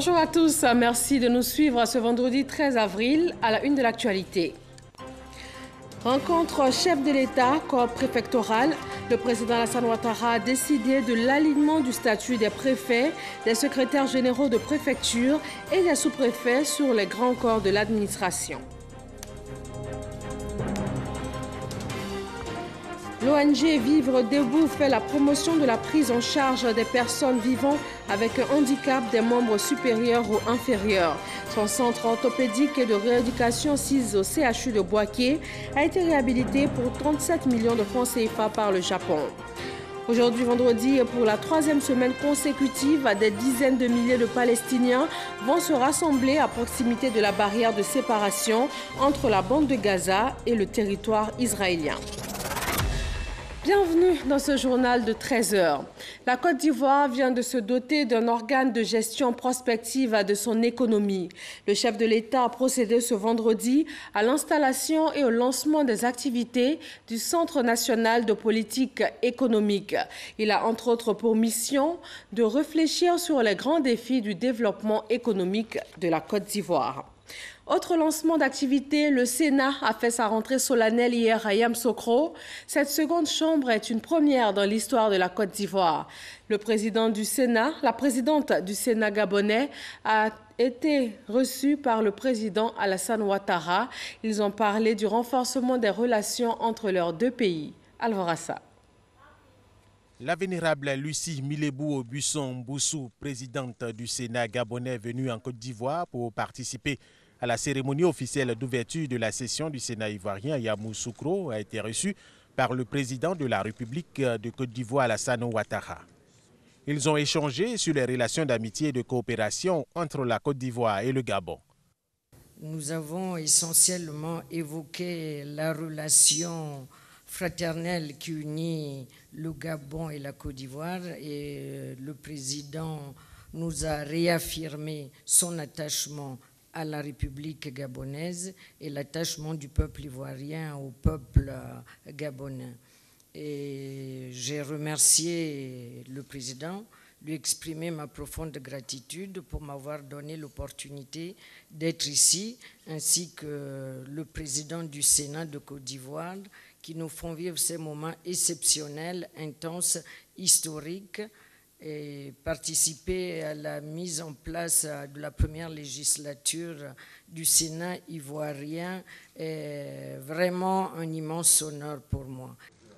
Bonjour à tous, merci de nous suivre ce vendredi 13 avril à la une de l'actualité. Rencontre chef de l'État, corps préfectoral. Le président Alassane Ouattara a décidé de l'alignement du statut des préfets, des secrétaires généraux de préfecture et des sous-préfets sur les grands corps de l'administration. L'ONG Vivre Debout fait la promotion de la prise en charge des personnes vivant avec un handicap des membres supérieurs ou inférieurs. Son centre orthopédique et de rééducation situé au CHU de Bouaké a été réhabilité pour 37 millions de francs CFA par le Japon. Aujourd'hui, vendredi, pour la troisième semaine consécutive, des dizaines de milliers de Palestiniens vont se rassembler à proximité de la barrière de séparation entre la bande de Gaza et le territoire israélien. Bienvenue dans ce journal de 13 heures. La Côte d'Ivoire vient de se doter d'un organe de gestion prospective de son économie. Le chef de l'État a procédé ce vendredi à l'installation et au lancement des activités du Centre national de politique économique. Il a entre autres pour mission de réfléchir sur les grands défis du développement économique de la Côte d'Ivoire. Autre lancement d'activité, le Sénat a fait sa rentrée solennelle hier à Yamoussoukro. Cette seconde chambre est une première dans l'histoire de la Côte d'Ivoire. La présidente du Sénat gabonais a été reçue par le président Alassane Ouattara. Ils ont parlé du renforcement des relations entre leurs deux pays. Alvorassa. La vénérable Lucie Milebou Busson-Boussou, présidente du Sénat gabonais, venue en Côte d'Ivoire pour participer à la cérémonie officielle d'ouverture de la session du Sénat ivoirien à Yamoussoukro, a été reçue par le président de la République de Côte d'Ivoire, Alassane Ouattara. Ils ont échangé sur les relations d'amitié et de coopération entre la Côte d'Ivoire et le Gabon. Nous avons essentiellement évoqué la relation fraternelle qui unit le Gabon et la Côte d'Ivoire, et le président nous a réaffirmé son attachement à la République gabonaise et l'attachement du peuple ivoirien au peuple gabonais. Et j'ai remercié le président, lui exprimer ma profonde gratitude pour m'avoir donné l'opportunité d'être ici, ainsi que le président du Sénat de Côte d'Ivoire, qui nous font vivre ces moments exceptionnels, intenses, historiques, et participer à la mise en place de la première législature du Sénat ivoirien est vraiment un immense honneur pour moi.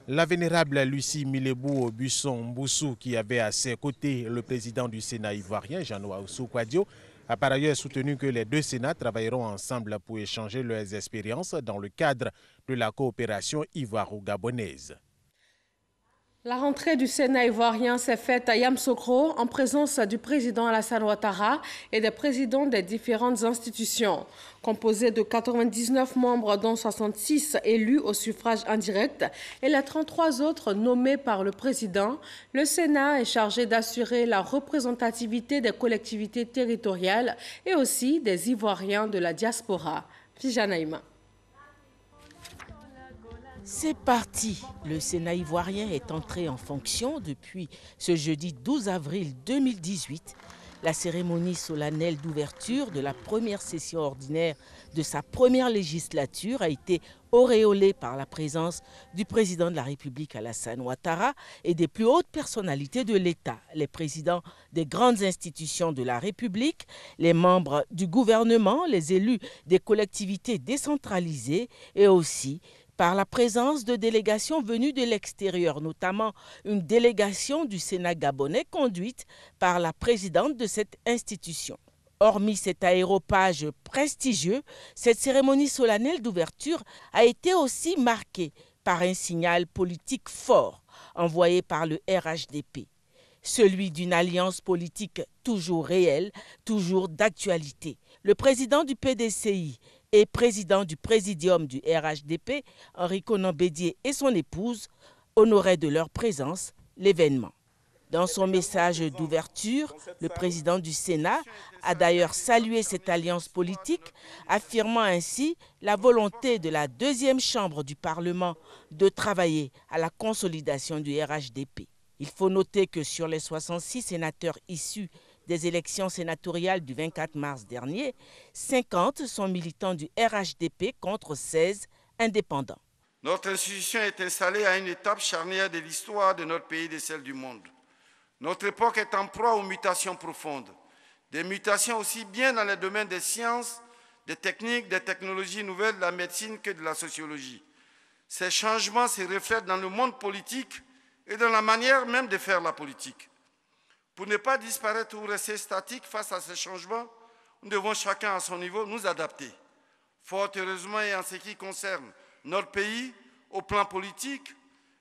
La vénérable Lucie Milebou Busson-Boussou, qui avait à ses côtés le président du Sénat ivoirien, Jean-Noël Ousso-Kouadio, a par ailleurs soutenu que les deux Sénats travailleront ensemble pour échanger leurs expériences dans le cadre de la coopération ivoiro-gabonaise. La rentrée du Sénat ivoirien s'est faite à Yamoussoukro en présence du président Alassane Ouattara et des présidents des différentes institutions. Composé de 99 membres, dont 66 élus au suffrage indirect et les 33 autres nommés par le président, le Sénat est chargé d'assurer la représentativité des collectivités territoriales et aussi des Ivoiriens de la diaspora. Fijanaïma. C'est parti. Le Sénat ivoirien est entré en fonction depuis ce jeudi 12 avril 2018. La cérémonie solennelle d'ouverture de la première session ordinaire de sa première législature a été auréolée par la présence du président de la République Alassane Ouattara et des plus hautes personnalités de l'État, les présidents des grandes institutions de la République, les membres du gouvernement, les élus des collectivités décentralisées et aussi par la présence de délégations venues de l'extérieur, notamment une délégation du Sénat gabonais conduite par la présidente de cette institution. Hormis cet aéropage prestigieux, cette cérémonie solennelle d'ouverture a été aussi marquée par un signal politique fort envoyé par le RHDP, celui d'une alliance politique toujours réelle, toujours d'actualité. Le président du PDCI et président du présidium du RHDP, Henri Konan Bédié et son épouse, honoraient de leur présence l'événement. Dans son message d'ouverture, le président du Sénat a d'ailleurs salué cette alliance politique, affirmant ainsi la volonté de la deuxième chambre du Parlement de travailler à la consolidation du RHDP. Il faut noter que sur les 66 sénateurs issus des élections sénatoriales du 24 mars dernier, 50 sont militants du RHDP contre 16 indépendants. Notre institution est installée à une étape charnière de l'histoire de notre pays et de celle du monde. Notre époque est en proie aux mutations profondes, des mutations aussi bien dans les domaines des sciences, des techniques, des technologies nouvelles, de la médecine que de la sociologie. Ces changements se reflètent dans le monde politique et dans la manière même de faire la politique. Pour ne pas disparaître ou rester statique face à ces changements, nous devons chacun à son niveau nous adapter. Fort heureusement, et en ce qui concerne notre pays, au plan politique,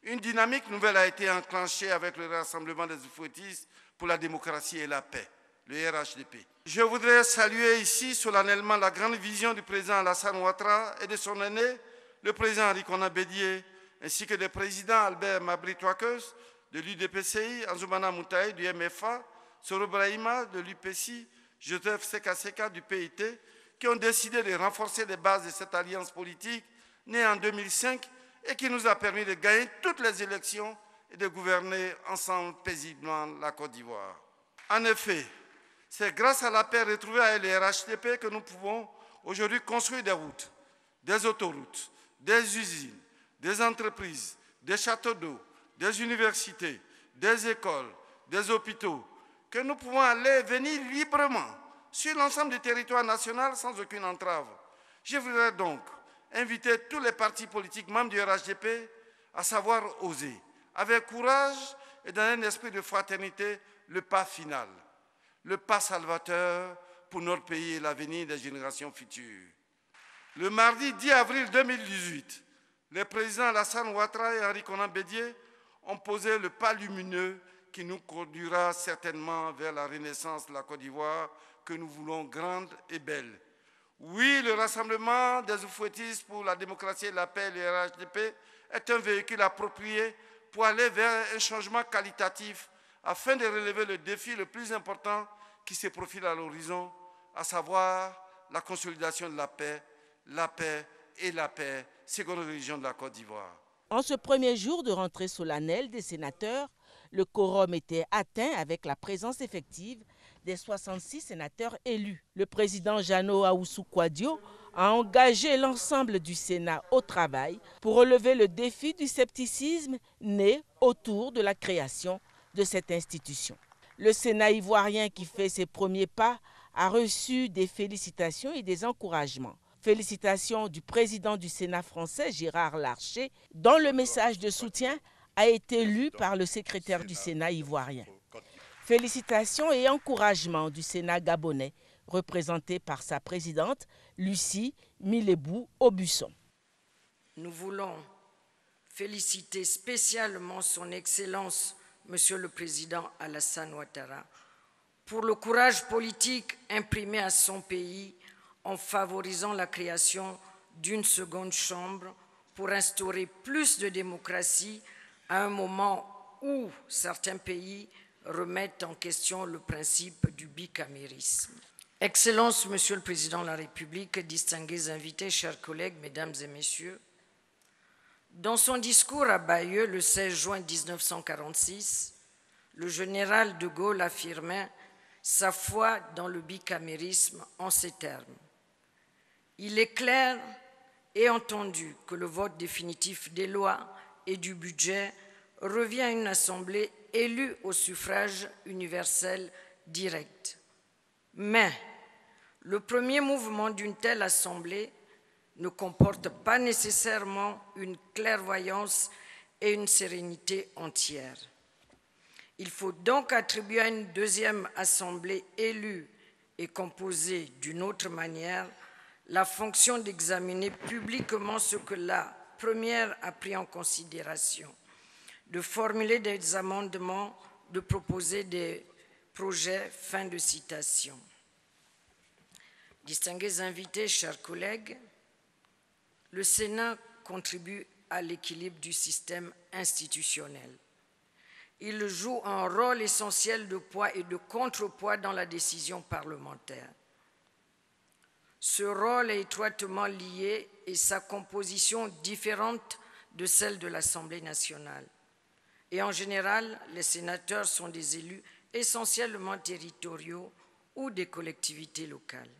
une dynamique nouvelle a été enclenchée avec le Rassemblement des oufouettistes pour la démocratie et la paix, le RHDP. Je voudrais saluer ici solennellement la grande vision du président Alassane Ouattara et de son aîné, le président Henri Konan Bédié, ainsi que le président Albert Mabry Touakeus, de l'UDPCI, Anzoumana Moutaï du MFA, Soro Brahima de l'UPCI, Joseph Sekaseka du PIT, qui ont décidé de renforcer les bases de cette alliance politique née en 2005 et qui nous a permis de gagner toutes les élections et de gouverner ensemble paisiblement la Côte d'Ivoire. En effet, c'est grâce à la paix retrouvée avec les RHDP que nous pouvons aujourd'hui construire des routes, des autoroutes, des usines, des entreprises, des châteaux d'eau, des universités, des écoles, des hôpitaux, que nous pouvons aller et venir librement sur l'ensemble du territoire national sans aucune entrave. Je voudrais donc inviter tous les partis politiques membres du RHDP à savoir oser, avec courage et dans un esprit de fraternité, le pas final, le pas salvateur pour notre pays et l'avenir des générations futures. Le mardi 10 avril 2018, les présidents Alassane Ouattara et Henri Konan Bédié ont posé le pas lumineux qui nous conduira certainement vers la renaissance de la Côte d'Ivoire que nous voulons grande et belle. Oui, le Rassemblement des oufouettistes pour la démocratie et la paix, le RHDP, est un véhicule approprié pour aller vers un changement qualitatif afin de relever le défi le plus important qui se profile à l'horizon, à savoir la consolidation de la paix et la paix, seconde religion de la Côte d'Ivoire. En ce premier jour de rentrée solennelle des sénateurs, le quorum était atteint avec la présence effective des 66 sénateurs élus. Le président Jeannot Ahoussou Kouadio a engagé l'ensemble du Sénat au travail pour relever le défi du scepticisme né autour de la création de cette institution. Le Sénat ivoirien qui fait ses premiers pas a reçu des félicitations et des encouragements. Félicitations du président du Sénat français, Gérard Larcher, dont le message de soutien a été lu par le secrétaire du Sénat ivoirien. Félicitations et encouragements du Sénat gabonais, représenté par sa présidente, Lucie Milebou Aubusson. Nous voulons féliciter spécialement son Excellence, Monsieur le Président Alassane Ouattara, pour le courage politique imprimé à son pays en favorisant la création d'une seconde chambre pour instaurer plus de démocratie à un moment où certains pays remettent en question le principe du bicamérisme. Excellences, Monsieur le Président de la République, distingués invités, chers collègues, Mesdames et Messieurs, dans son discours à Bayeux le 16 juin 1946, le général de Gaulle affirmait sa foi dans le bicamérisme en ces termes. Il est clair et entendu que le vote définitif des lois et du budget revient à une assemblée élue au suffrage universel direct. Mais le premier mouvement d'une telle assemblée ne comporte pas nécessairement une clairvoyance et une sérénité entière. Il faut donc attribuer à une deuxième assemblée élue et composée d'une autre manière la fonction d'examiner publiquement ce que la première a pris en considération, de formuler des amendements, de proposer des projets. Fin de citation. Distingués invités, chers collègues, le Sénat contribue à l'équilibre du système institutionnel. Il joue un rôle essentiel de poids et de contrepoids dans la décision parlementaire. Ce rôle est étroitement lié et sa composition différente de celle de l'Assemblée nationale. Et en général, les sénateurs sont des élus essentiellement territoriaux ou des collectivités locales.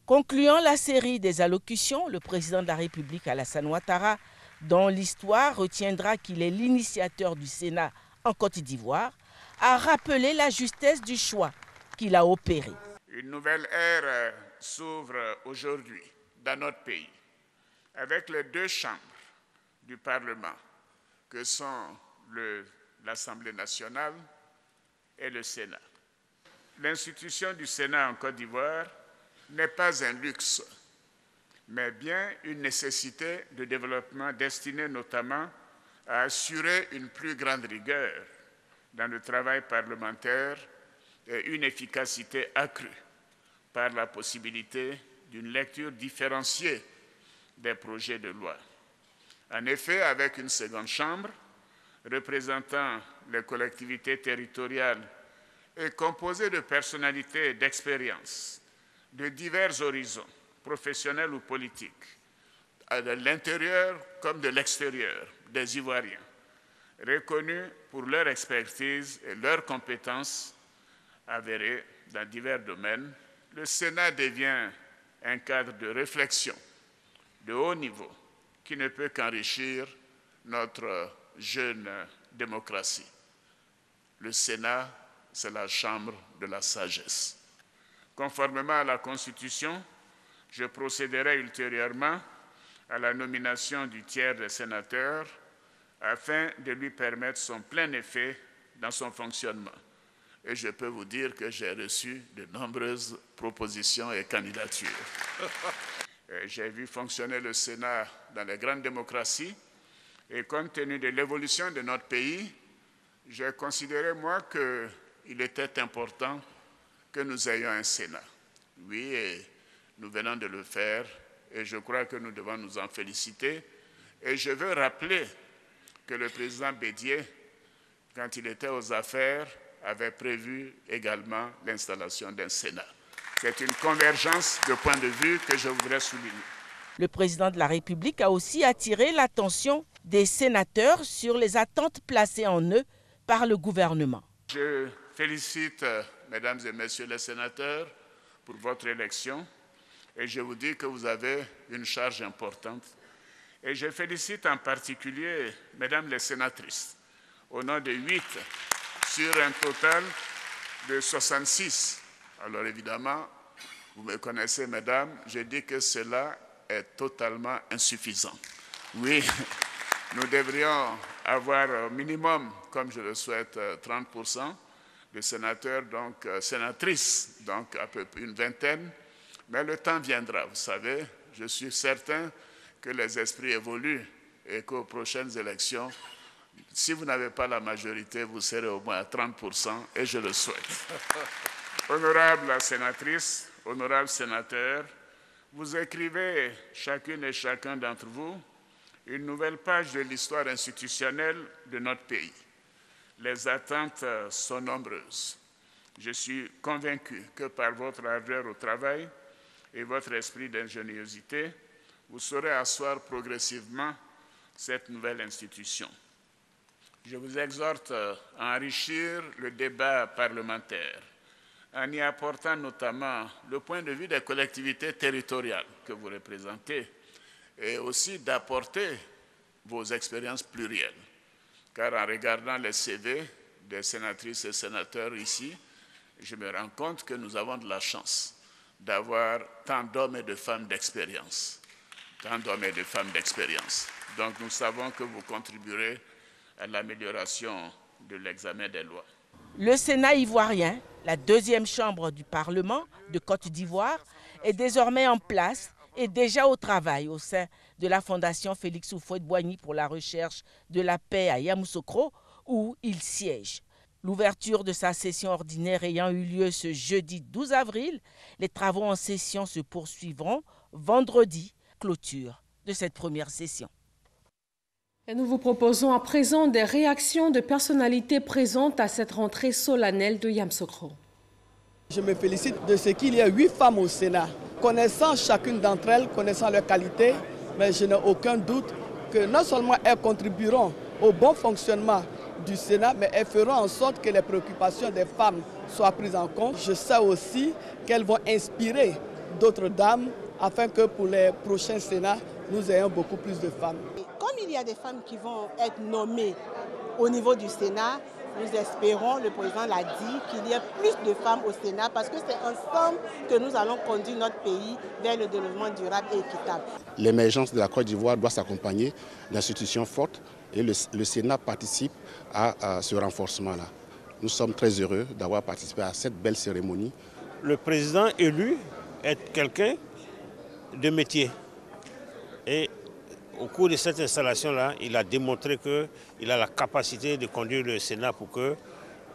Concluant la série des allocutions, le président de la République, Alassane Ouattara, dont l'histoire retiendra qu'il est l'initiateur du Sénat en Côte d'Ivoire, a rappelé la justesse du choix qu'il a opéré. Une nouvelle ère s'ouvre aujourd'hui dans notre pays, avec les deux chambres du Parlement, que sont l'Assemblée nationale et le Sénat. L'institution du Sénat en Côte d'Ivoire n'est pas un luxe, mais bien une nécessité de développement destinée notamment à assurer une plus grande rigueur dans le travail parlementaire et une efficacité accrue par la possibilité d'une lecture différenciée des projets de loi. En effet, avec une seconde chambre représentant les collectivités territoriales et composée de personnalités d'expérience de divers horizons, professionnels ou politiques, de l'intérieur comme de l'extérieur des Ivoiriens, reconnus pour leur expertise et leurs compétences avérées dans divers domaines, le Sénat devient un cadre de réflexion de haut niveau qui ne peut qu'enrichir notre jeune démocratie. Le Sénat, c'est la chambre de la sagesse. Conformément à la Constitution, je procéderai ultérieurement à la nomination du tiers des sénateurs afin de lui permettre son plein effet dans son fonctionnement. Et je peux vous dire que j'ai reçu de nombreuses propositions et candidatures. J'ai vu fonctionner le Sénat dans les grandes démocraties et compte tenu de l'évolution de notre pays, j'ai considéré, moi, qu'il était important que nous ayons un Sénat. Oui, et nous venons de le faire et je crois que nous devons nous en féliciter. Et je veux rappeler que le président Bédié, quand il était aux affaires, avait prévu également l'installation d'un Sénat. C'est une convergence de points de vue que je voudrais souligner. Le président de la République a aussi attiré l'attention des sénateurs sur les attentes placées en eux par le gouvernement. Je félicite, mesdames et messieurs les sénateurs, pour votre élection et je vous dis que vous avez une charge importante. Et je félicite en particulier, mesdames les sénatrices, au nom de 8 sur un total de 66. Alors évidemment, vous me connaissez, mesdames, je dis que cela est totalement insuffisant. Oui, nous devrions avoir au minimum, comme je le souhaite, 30% de sénateurs, donc sénatrices, donc à peu près une vingtaine. Mais le temps viendra, vous savez, je suis certain que les esprits évoluent et qu'aux prochaines élections, si vous n'avez pas la majorité, vous serez au moins à 30% et je le souhaite. Honorable sénatrice, honorable sénateur, vous écrivez, chacune et chacun d'entre vous, une nouvelle page de l'histoire institutionnelle de notre pays. Les attentes sont nombreuses. Je suis convaincu que par votre ardeur au travail et votre esprit d'ingéniosité, vous saurez asseoir progressivement cette nouvelle institution. Je vous exhorte à enrichir le débat parlementaire en y apportant notamment le point de vue des collectivités territoriales que vous représentez et aussi d'apporter vos expériences plurielles. Car en regardant les CV des sénatrices et sénateurs ici, je me rends compte que nous avons de la chance d'avoir tant d'hommes et de femmes d'expérience. Tant d'hommes et de femmes d'expérience. Donc nous savons que vous contribuerez à l'amélioration de l'examen des lois. Le Sénat ivoirien, la deuxième chambre du Parlement de Côte d'Ivoire, est désormais en place et déjà au travail au sein de la Fondation Félix Houphouët-Boigny pour la recherche de la paix à Yamoussoukro, où il siège. L'ouverture de sa session ordinaire ayant eu lieu ce jeudi 12 avril, les travaux en session se poursuivront vendredi, clôture de cette première session. Et nous vous proposons à présent des réactions de personnalités présentes à cette rentrée solennelle de Yamoussoukro. Je me félicite de ce qu'il y a 8 femmes au Sénat. Connaissant chacune d'entre elles, connaissant leurs qualités, mais je n'ai aucun doute que non seulement elles contribueront au bon fonctionnement du Sénat, mais elles feront en sorte que les préoccupations des femmes soient prises en compte. Je sais aussi qu'elles vont inspirer d'autres dames afin que pour les prochains Sénats, nous ayons beaucoup plus de femmes. Comme il y a des femmes qui vont être nommées au niveau du Sénat, nous espérons, le président l'a dit, qu'il y ait plus de femmes au Sénat parce que c'est ensemble que nous allons conduire notre pays vers le développement durable et équitable. L'émergence de la Côte d'Ivoire doit s'accompagner d'institutions fortes et le Sénat participe à ce renforcement-là. Nous sommes très heureux d'avoir participé à cette belle cérémonie. Le président élu est quelqu'un de métier. Et au cours de cette installation-là, il a démontré qu'il a la capacité de conduire le Sénat pour que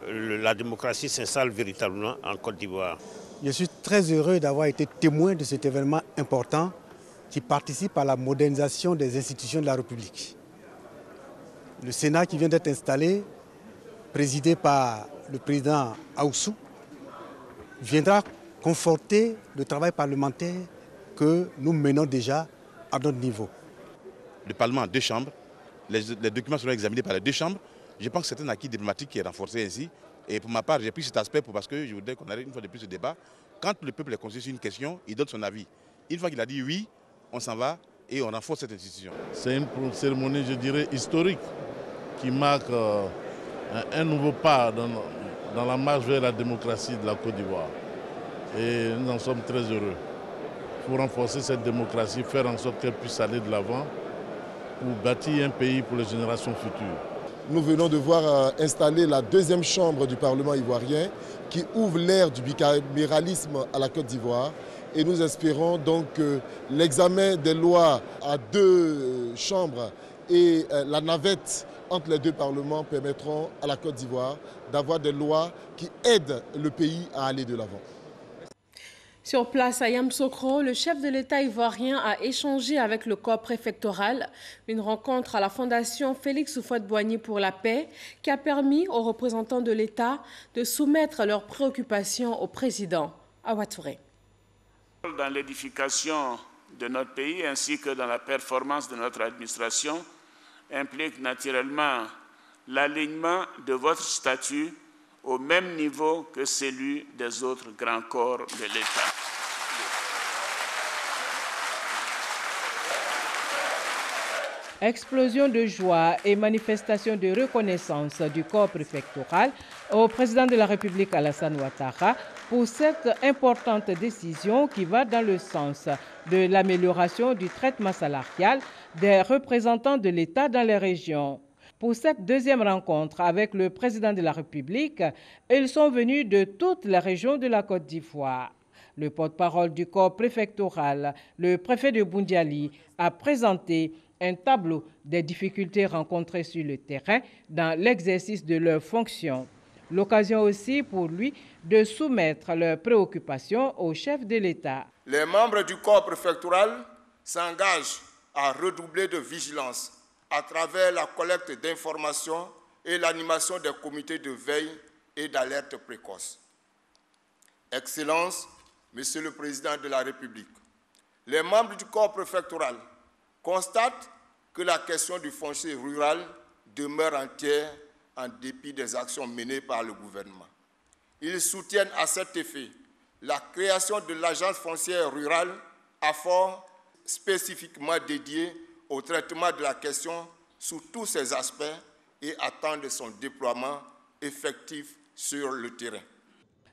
la démocratie s'installe véritablement en Côte d'Ivoire. Je suis très heureux d'avoir été témoin de cet événement important qui participe à la modernisation des institutions de la République. Le Sénat qui vient d'être installé, présidé par le président Aoussou, viendra conforter le travail parlementaire que nous menons déjà à notre niveau. Le Parlement a deux chambres, les documents seront examinés par les deux chambres. Je pense que c'est un acquis diplomatique qui est renforcé ainsi. Et pour ma part, j'ai pris cet aspect parce que je voudrais qu'on arrête une fois de plus ce débat. Quand le peuple est consulté sur une question, il donne son avis. Une fois qu'il a dit oui, on s'en va et on renforce cette institution. C'est une cérémonie, je dirais, historique qui marque un nouveau pas dans la marche vers la démocratie de la Côte d'Ivoire. Et nous en sommes très heureux. Il faut renforcer cette démocratie, faire en sorte qu'elle puisse aller de l'avant pour bâtir un pays pour les générations futures. Nous venons de voir installer la deuxième chambre du Parlement ivoirien qui ouvre l'ère du bicaméralisme à la Côte d'Ivoire. Et nous espérons donc que l'examen des lois à deux chambres et la navette entre les deux parlements permettront à la Côte d'Ivoire d'avoir des lois qui aident le pays à aller de l'avant. Sur place à Yamoussoukro, le chef de l'État ivoirien a échangé avec le corps préfectoral, une rencontre à la Fondation Félix Houphouët-Boigny pour la paix qui a permis aux représentants de l'État de soumettre leurs préoccupations au président Awa Touré. Dans l'édification de notre pays ainsi que dans la performance de notre administration implique naturellement l'alignement de votre statut au même niveau que celui des autres grands corps de l'État. Explosion de joie et manifestation de reconnaissance du corps préfectoral au président de la République Alassane Ouattara pour cette importante décision qui va dans le sens de l'amélioration du traitement salarial des représentants de l'État dans les régions. Pour cette deuxième rencontre avec le président de la République, ils sont venus de toutes les régions de la Côte d'Ivoire. Le porte-parole du corps préfectoral, le préfet de Boundiali, a présenté un tableau des difficultés rencontrées sur le terrain dans l'exercice de leurs fonctions. L'occasion aussi pour lui de soumettre leurs préoccupations au chef de l'État. Les membres du corps préfectoral s'engagent à redoubler de vigilance à travers la collecte d'informations et l'animation des comités de veille et d'alerte précoce. Excellences, Monsieur le Président de la République, les membres du corps préfectoral constatent que la question du foncier rural demeure entière en dépit des actions menées par le gouvernement. Ils soutiennent à cet effet la création de l'agence foncière rurale à fort spécifiquement dédiée au traitement de la question sous tous ses aspects et attendent son déploiement effectif sur le terrain.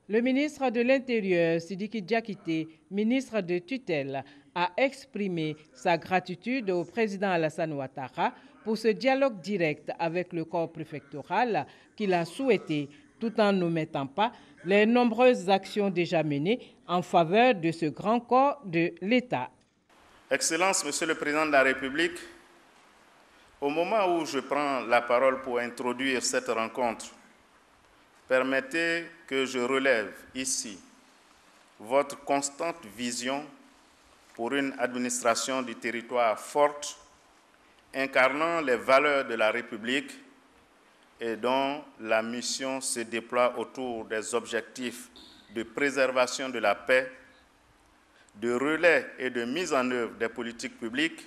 Le ministre de l'Intérieur, Sidiki Diakité, ministre de tutelle, a exprimé sa gratitude au président Alassane Ouattara pour ce dialogue direct avec le corps préfectoral qu'il a souhaité, tout en n'omettant pas les nombreuses actions déjà menées en faveur de ce grand corps de l'État. Excellences, Monsieur le Président de la République, au moment où je prends la parole pour introduire cette rencontre, permettez que je relève ici votre constante vision pour une administration du territoire forte, incarnant les valeurs de la République et dont la mission se déploie autour des objectifs de préservation de la paix, de relais et de mise en œuvre des politiques publiques,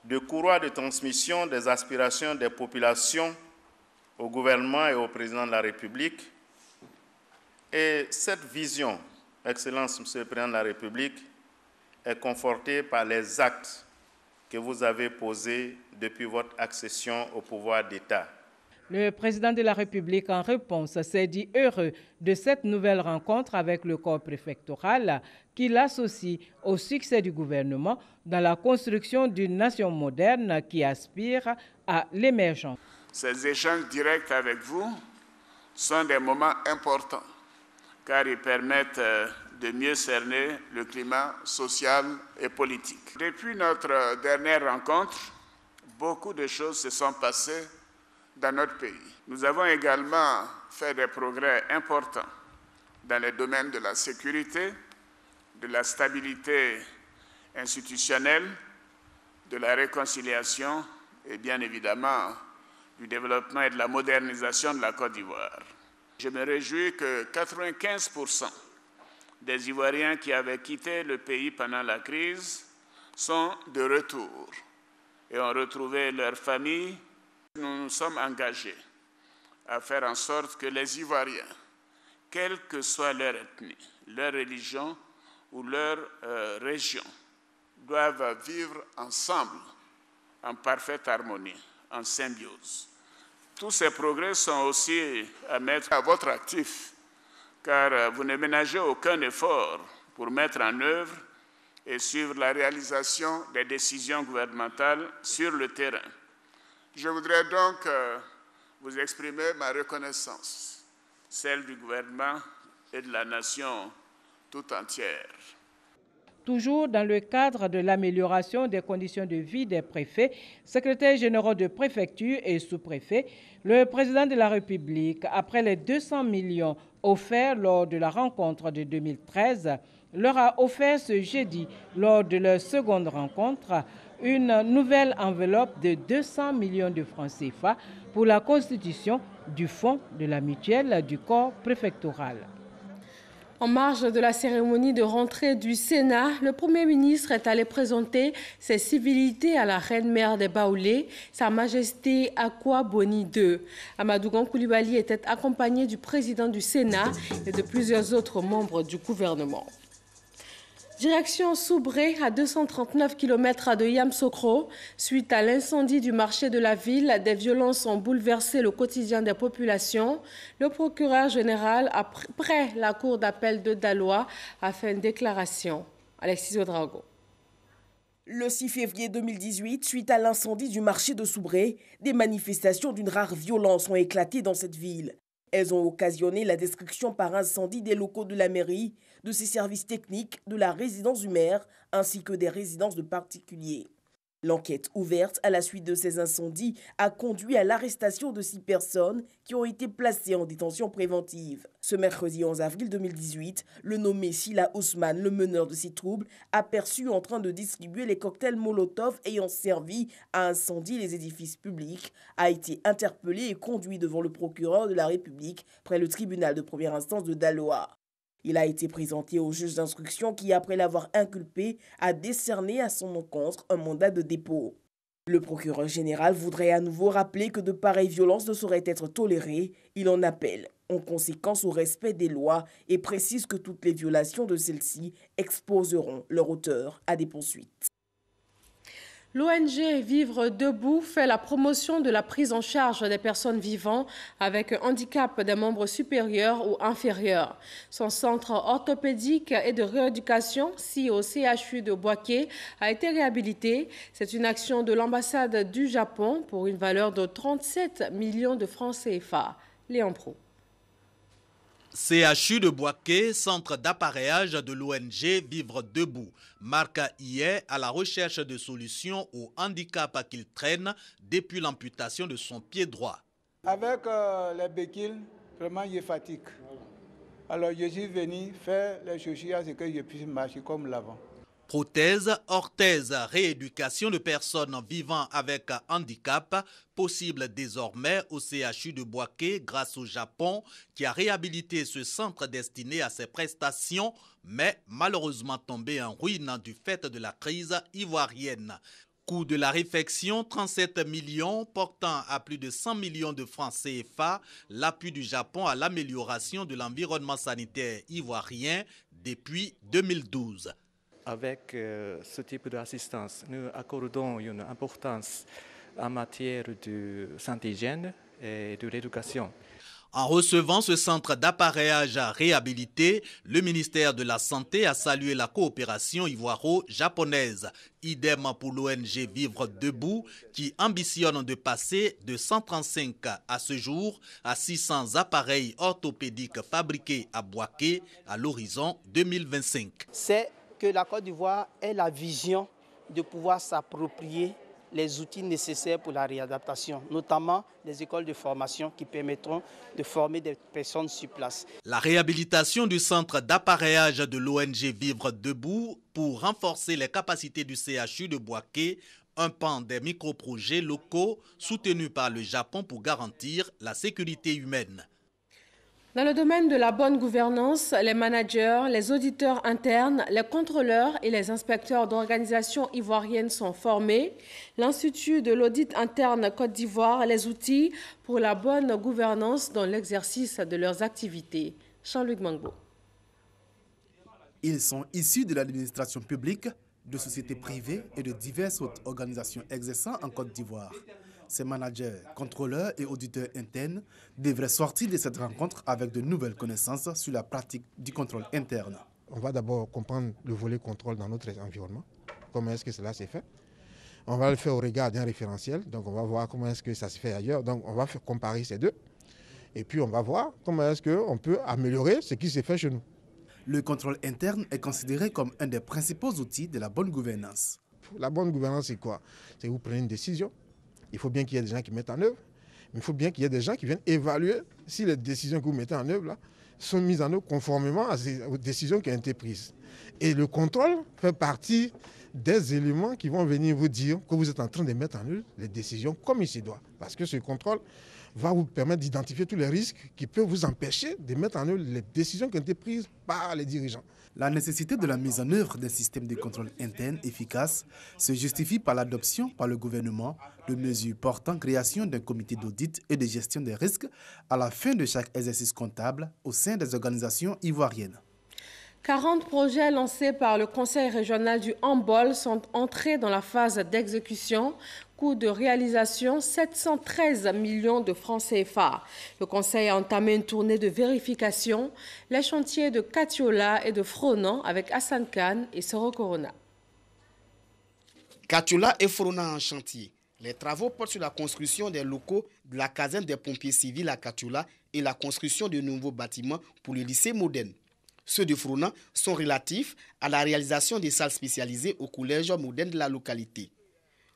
de courroie de transmission des aspirations des populations au gouvernement et au président de la République. Et cette vision, Excellence, Monsieur le Président de la République, est confortée par les actes que vous avez posés depuis votre accession au pouvoir d'État. Le président de la République, en réponse, s'est dit heureux de cette nouvelle rencontre avec le corps préfectoral qui l'associe au succès du gouvernement dans la construction d'une nation moderne qui aspire à l'émergence. Ces échanges directs avec vous sont des moments importants car ils permettent de mieux cerner le climat social et politique. Depuis notre dernière rencontre, beaucoup de choses se sont passées dans notre pays. Nous avons également fait des progrès importants dans les domaines de la sécurité, de la stabilité institutionnelle, de la réconciliation et bien évidemment du développement et de la modernisation de la Côte d'Ivoire. Je me réjouis que 95% des Ivoiriens qui avaient quitté le pays pendant la crise sont de retour et ont retrouvé leur famille. Nous nous sommes engagés à faire en sorte que les Ivoiriens, quelle que soit leur ethnie, leur religion ou leur région, doivent vivre ensemble en parfaite harmonie, en symbiose. Tous ces progrès sont aussi à mettre à votre actif, car vous ne ménagez aucun effort pour mettre en œuvre et suivre la réalisation des décisions gouvernementales sur le terrain. Je voudrais donc vous exprimer ma reconnaissance, celle du gouvernement et de la nation tout entière. Toujours dans le cadre de l'amélioration des conditions de vie des préfets, secrétaires généraux de préfecture et sous-préfets, le président de la République, après les 200 millions offerts lors de la rencontre de 2013, leur a offert ce jeudi, lors de leur seconde rencontre, une nouvelle enveloppe de 200 millions de francs CFA pour la constitution du fonds de la mutuelle du corps préfectoral. En marge de la cérémonie de rentrée du Sénat, le Premier ministre est allé présenter ses civilités à la reine-mère des Baoulés, Sa Majesté Akwa Boni II. Amadou Gon Coulibaly était accompagné du président du Sénat et de plusieurs autres membres du gouvernement. Direction Soubré, à 239 km de Yamoussoukro. Suite à l'incendie du marché de la ville, des violences ont bouleversé le quotidien des populations. Le procureur général a près la cour d'appel de Daloa a fait une déclaration. Alexis Ouedraogo. Le 6 février 2018, suite à l'incendie du marché de Soubré, des manifestations d'une rare violence ont éclaté dans cette ville. Elles ont occasionné la destruction par incendie des locaux de la mairie, de ses services techniques, de la résidence du maire, ainsi que des résidences de particuliers. L'enquête ouverte à la suite de ces incendies a conduit à l'arrestation de 6 personnes qui ont été placées en détention préventive. Ce mercredi 11 avril 2018, le nommé Sila Ousmane, le meneur de ces troubles, aperçu en train de distribuer les cocktails Molotov ayant servi à incendier les édifices publics, a été interpellé et conduit devant le procureur de la République près le tribunal de première instance de Daloa. Il a été présenté au juge d'instruction qui, après l'avoir inculpé, a décerné à son encontre un mandat de dépôt. Le procureur général voudrait à nouveau rappeler que de pareilles violences ne sauraient être tolérées. Il en appelle en conséquence au respect des lois et précise que toutes les violations de celles-ci exposeront leur auteur à des poursuites. L'ONG Vivre Debout fait la promotion de la prise en charge des personnes vivant avec un handicap des membres supérieurs ou inférieurs. Son centre orthopédique et de rééducation, au CHU de Bouaké, a été réhabilité. C'est une action de l'ambassade du Japon pour une valeur de 37 millions de francs CFA. Léon Pro. CHU de Bouaké, centre d'appareillage de l'ONG Vivre Debout, marque hier à la recherche de solutions au handicap qu'il traîne depuis l'amputation de son pied droit. Avec les béquilles, vraiment, il fatigue. Alors, je suis venu faire les chaussures à ce que je puisse marcher comme l'avant. Prothèse, orthèse, rééducation de personnes vivant avec handicap, possible désormais au CHU de Bouaké grâce au Japon qui a réhabilité ce centre destiné à ses prestations, mais malheureusement tombé en ruine du fait de la crise ivoirienne. coût de la réfection, 37 millions, portant à plus de 100 millions de francs CFA, l'appui du Japon à l'amélioration de l'environnement sanitaire ivoirien depuis 2012. Avec ce type d'assistance, nous accordons une importance en matière de santé-hygiène et de l'éducation. En recevant ce centre d'appareillage réhabilité, le ministère de la Santé a salué la coopération ivoiro-japonaise. Idem pour l'ONG Vivre Debout qui ambitionne de passer de 135 à ce jour à 600 appareils orthopédiques fabriqués à Bouaké à l'horizon 2025. C'est que la Côte d'Ivoire ait la vision de pouvoir s'approprier les outils nécessaires pour la réadaptation, notamment les écoles de formation qui permettront de former des personnes sur place. La réhabilitation du centre d'appareillage de l'ONG Vivre Debout pour renforcer les capacités du CHU de Bouaké, un pan des micro-projets locaux soutenus par le Japon pour garantir la sécurité humaine. Dans le domaine de la bonne gouvernance, les managers, les auditeurs internes, les contrôleurs et les inspecteurs d'organisations ivoiriennes sont formés. L'Institut de l'audit interne Côte d'Ivoire les outils pour la bonne gouvernance dans l'exercice de leurs activités. Jean-Luc Mangbo. Ils sont issus de l'administration publique, de sociétés privées et de diverses autres organisations exerçant en Côte d'Ivoire. Ces managers, contrôleurs et auditeurs internes devraient sortir de cette rencontre avec de nouvelles connaissances sur la pratique du contrôle interne. On va d'abord comprendre le volet contrôle dans notre environnement, comment est-ce que cela s'est fait. On va le faire au regard d'un référentiel, donc on va voir comment est-ce que ça se fait ailleurs. Donc on va faire comparer ces deux et puis on va voir comment est-ce qu'on peut améliorer ce qui s'est fait chez nous. Le contrôle interne est considéré comme un des principaux outils de la bonne gouvernance. La bonne gouvernance, c'est quoi? C'est vous prenez une décision. Il faut bien qu'il y ait des gens qui mettent en œuvre, mais il faut bien qu'il y ait des gens qui viennent évaluer si les décisions que vous mettez en œuvre là, sont mises en œuvre conformément aux décisions qui ont été prises. Et le contrôle fait partie des éléments qui vont venir vous dire que vous êtes en train de mettre en œuvre les décisions comme il se doit. Parce que ce contrôle va vous permettre d'identifier tous les risques qui peuvent vous empêcher de mettre en œuvre les décisions qui ont été prises par les dirigeants. La nécessité de la mise en œuvre d'un système de contrôle interne efficace se justifie par l'adoption par le gouvernement de mesures portant création d'un comité d'audit et de gestion des risques à la fin de chaque exercice comptable au sein des organisations ivoiriennes. 40 projets lancés par le Conseil régional du handball sont entrés dans la phase d'exécution. Coût de réalisation 713 millions de francs CFA. Le Conseil a entamé une tournée de vérification. Les chantiers de Katiola et de Fronan avec Hassan Khan et Soro Corona. Katiola et Fronan en chantier. Les travaux portent sur la construction des locaux de la caserne des pompiers civils à Katiola et la construction de nouveaux bâtiments pour le lycée moderne. Ceux de Fronan sont relatifs à la réalisation des salles spécialisées au collège moderne de la localité.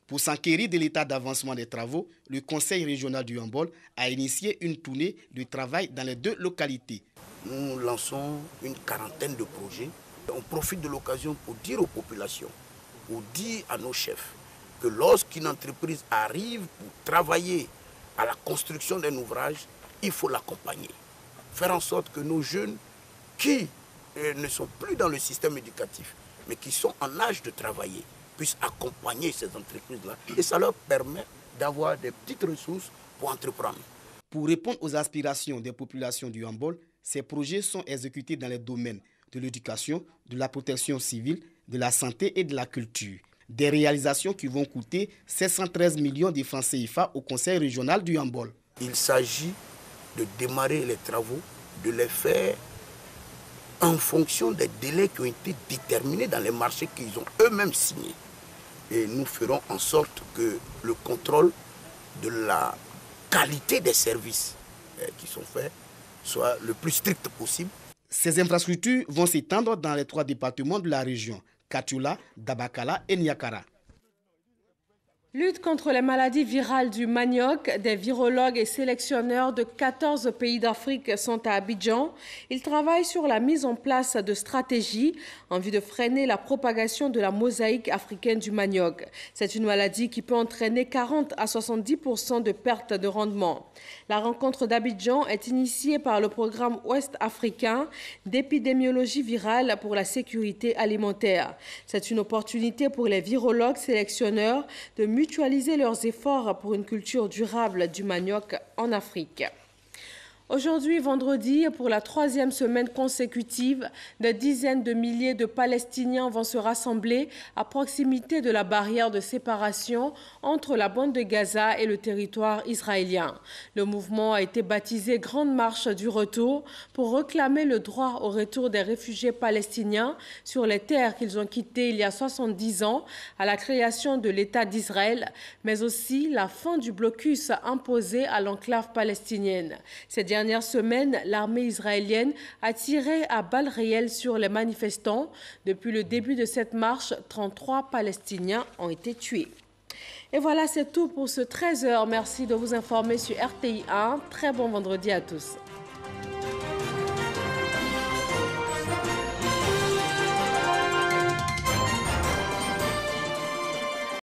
Pour s'enquérir de l'état d'avancement des travaux, le Conseil régional du handball a initié une tournée de travail dans les deux localités. Nous lançons une quarantaine de projets. On profite de l'occasion pour dire aux populations, pour dire à nos chefs, que lorsqu'une entreprise arrive pour travailler à la construction d'un ouvrage, il faut l'accompagner. Faire en sorte que nos jeunes qui ne sont plus dans le système éducatif, mais qui sont en âge de travailler, puissent accompagner ces entreprises-là. Et ça leur permet d'avoir des petites ressources pour entreprendre. Pour répondre aux aspirations des populations du handball, ces projets sont exécutés dans les domaines de l'éducation, de la protection civile, de la santé et de la culture. Des réalisations qui vont coûter 713 millions de francs CFA au Conseil régional du handball. Il s'agit de démarrer les travaux, de les faire en fonction des délais qui ont été déterminés dans les marchés qu'ils ont eux-mêmes signés. Et nous ferons en sorte que le contrôle de la qualité des services qui sont faits soit le plus strict possible. Ces infrastructures vont s'étendre dans les 3 départements de la région, Katiola, Dabakala et Niakara. Lutte contre les maladies virales du manioc, des virologues et sélectionneurs de 14 pays d'Afrique sont à Abidjan. Ils travaillent sur la mise en place de stratégies en vue de freiner la propagation de la mosaïque africaine du manioc. C'est une maladie qui peut entraîner 40 à 70% de perte de rendement. La rencontre d'Abidjan est initiée par le programme ouest-africain d'épidémiologie virale pour la sécurité alimentaire. C'est une opportunité pour les virologues sélectionneurs de mutualiser leurs efforts pour une culture durable du manioc en Afrique. Aujourd'hui, vendredi, pour la 3e semaine consécutive, des dizaines de milliers de Palestiniens vont se rassembler à proximité de la barrière de séparation entre la bande de Gaza et le territoire israélien. Le mouvement a été baptisé Grande Marche du Retour pour réclamer le droit au retour des réfugiés palestiniens sur les terres qu'ils ont quittées il y a 70 ans à la création de l'État d'Israël, mais aussi la fin du blocus imposé à l'enclave palestinienne. Ces dernière semaine, l'armée israélienne a tiré à balles réelles sur les manifestants. Depuis le début de cette marche, 33 Palestiniens ont été tués. Et voilà, c'est tout pour ce 13h. Merci de vous informer sur RTI 1. Très bon vendredi à tous.